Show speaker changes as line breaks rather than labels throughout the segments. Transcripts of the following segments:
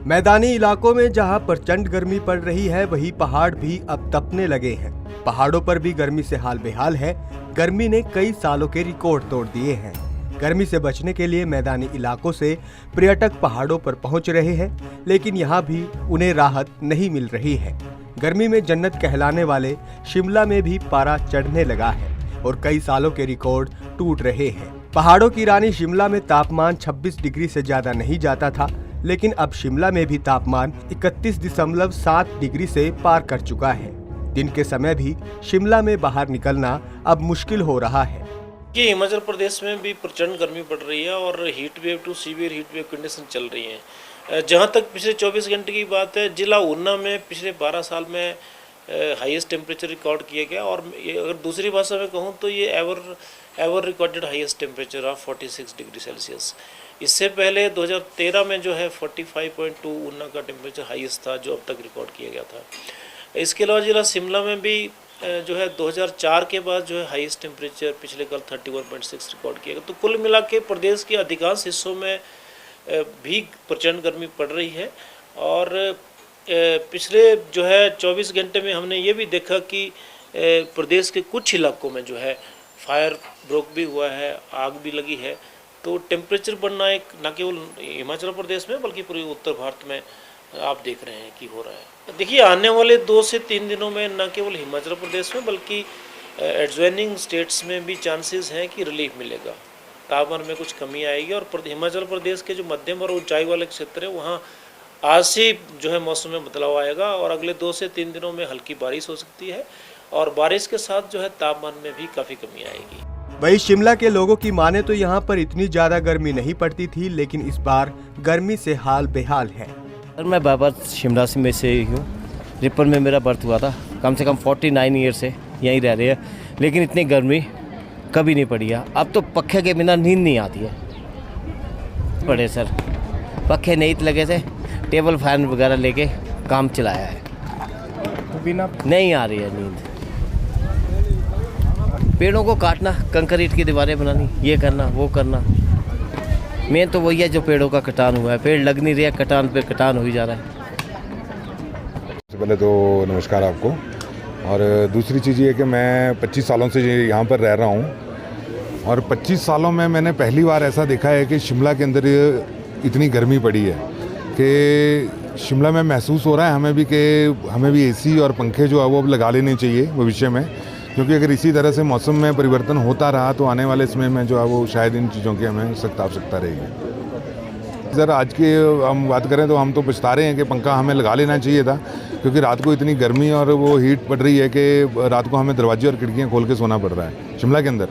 मैदानी इलाकों में जहां प्रचंड गर्मी पड़ रही है, वहीं पहाड़ भी अब तपने लगे हैं। पहाड़ों पर भी गर्मी से हाल बेहाल है। गर्मी ने कई सालों के रिकॉर्ड तोड़ दिए हैं। गर्मी से बचने के लिए मैदानी इलाकों से पर्यटक पहाड़ों पर पहुंच रहे हैं, लेकिन यहां भी उन्हें राहत नहीं मिल रही है। गर्मी में जन्नत कहलाने वाले शिमला में भी पारा चढ़ने लगा है और कई सालों के रिकॉर्ड टूट रहे हैं। पहाड़ों की रानी शिमला में तापमान 26 डिग्री से ज्यादा नहीं जाता था, लेकिन अब शिमला में भी तापमान 31.7 डिग्री से पार कर चुका है। दिन के समय भी शिमला में बाहर निकलना अब मुश्किल हो रहा है।
ये हिमाचल प्रदेश में भी प्रचंड गर्मी पड़ रही है और heat wave to severe heat wave condition चल रही है। जहां तक पिछले 24 घंटे की बात है, जिला ऊना में पिछले 12 साल में हाईएस्ट टेम्परेचर रिकॉर्ड किया गया और अगर दूसरी भाषा में कहूँ तो ये ever recorded highest temperature of 46 degree Celsius. इससे पहले 2013 में जो है 45.2 ऊना का टेम्परेचर हाईएस्ट था, जो अब तक रिकॉर्ड किया गया था। इसके अलावा जिला शिमला में भी जो है 2004 के बाद जो है हाईएस्ट टेम्परेचर पिछले कल 31.6 रिकॉर्ड किया गया। तो कुल मिला के प्रदेश के अधिकांश हिस्सों में भी प्रचंड गर्मी पड़ रही है। और पिछले जो है 24 घंटे में हमने ये भी देखा कि प्रदेश के कुछ इलाकों में जो है फायर ब्रोक भी हुआ है, आग भी लगी है। तो टेम्परेचर बढ़ना एक न केवल हिमाचल प्रदेश में बल्कि पूरे उत्तर भारत में आप देख रहे हैं कि हो रहा है। देखिए, आने वाले 2 से 3 दिनों में न केवल हिमाचल प्रदेश में बल्कि एडजॉइनिंग स्टेट्स में भी चांसेस हैं कि रिलीफ मिलेगा, तापमान में कुछ कमी आएगी। और हिमाचल प्रदेश के जो मध्यम और ऊंचाई वाले क्षेत्र है, वहाँ आज से जो है मौसम में बदलाव आएगा और अगले 2 से 3 दिनों में हल्की बारिश हो सकती है और बारिश के साथ जो है तापमान में भी काफ़ी कमी आएगी।
वहीं शिमला के लोगों की माने तो यहाँ पर इतनी ज्यादा गर्मी नहीं पड़ती थी, लेकिन इस बार गर्मी से हाल बेहाल है।
सर, मैं बाबर शिमला से में से ही हूँ। रिपर में मेरा बर्थ हुआ था। कम से कम 49 ईयर से यहीं रह रहे हैं, लेकिन इतनी गर्मी कभी नहीं पड़ी है। अब तो पखे के बिना नींद नहीं आती है। पड़े सर, पखे नहीं लगे थे, टेबल फैन वगैरह लेके काम चलाया है, बिना नहीं आ रही है नींद। पेड़ों को काटना, कंक्रीट की दीवारें बनानी, ये करना वो करना, मेन तो वही है जो पेड़ों का कटान हुआ है। पेड़ लग नहीं रहा, कटान पे कटान हो ही जा रहा है।
सबसे पहले तो नमस्कार आपको। और दूसरी चीज़ ये कि मैं 25 सालों से यहाँ पर रह रहा हूँ और 25 सालों में मैंने पहली बार ऐसा देखा है कि शिमला के अंदर इतनी गर्मी पड़ी है कि शिमला में महसूस हो रहा है हमें भी एसी और पंखे जो है वो अब लगा लेने चाहिए भविष्य में, क्योंकि अगर इसी तरह से मौसम में परिवर्तन होता रहा तो आने वाले समय में जो है वो शायद इन चीज़ों की हमें सख्त आवश्यकता रहेगी। सर, आज की हम बात करें तो हम तो पछता रहे हैं कि पंखा हमें लगा लेना चाहिए था, क्योंकि रात को इतनी गर्मी और वो हीट पड़ रही है कि रात को हमें दरवाजे और खिड़कियाँ खोल के सोना पड़ रहा है शिमला के अंदर।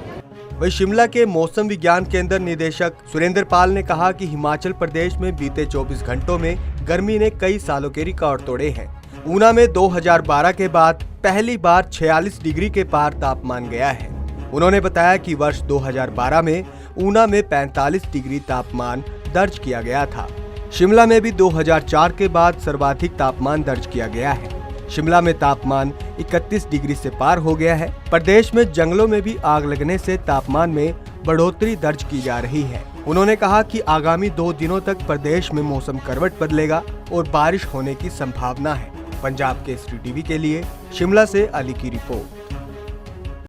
वही शिमला के मौसम विज्ञान केंद्र निदेशक सुरेंद्र पाल ने कहा कि हिमाचल प्रदेश में बीते 24 घंटों में गर्मी ने कई सालों के रिकॉर्ड तोड़े हैं। ऊना में 2012 के बाद पहली बार 46 डिग्री के पार तापमान गया है। उन्होंने बताया कि वर्ष 2012 में ऊना में 45 डिग्री तापमान दर्ज किया गया था। शिमला में भी 2004 के बाद सर्वाधिक तापमान दर्ज किया गया है। शिमला में तापमान 31 डिग्री से पार हो गया है। प्रदेश में जंगलों में भी आग लगने से तापमान में बढ़ोतरी दर्ज की जा रही है। उन्होंने कहा कि आगामी 2 दिनों तक प्रदेश में मौसम करवट बदलेगा और बारिश होने की संभावना है। पंजाब केसरी टीवी के लिए शिमला से अली की रिपोर्ट।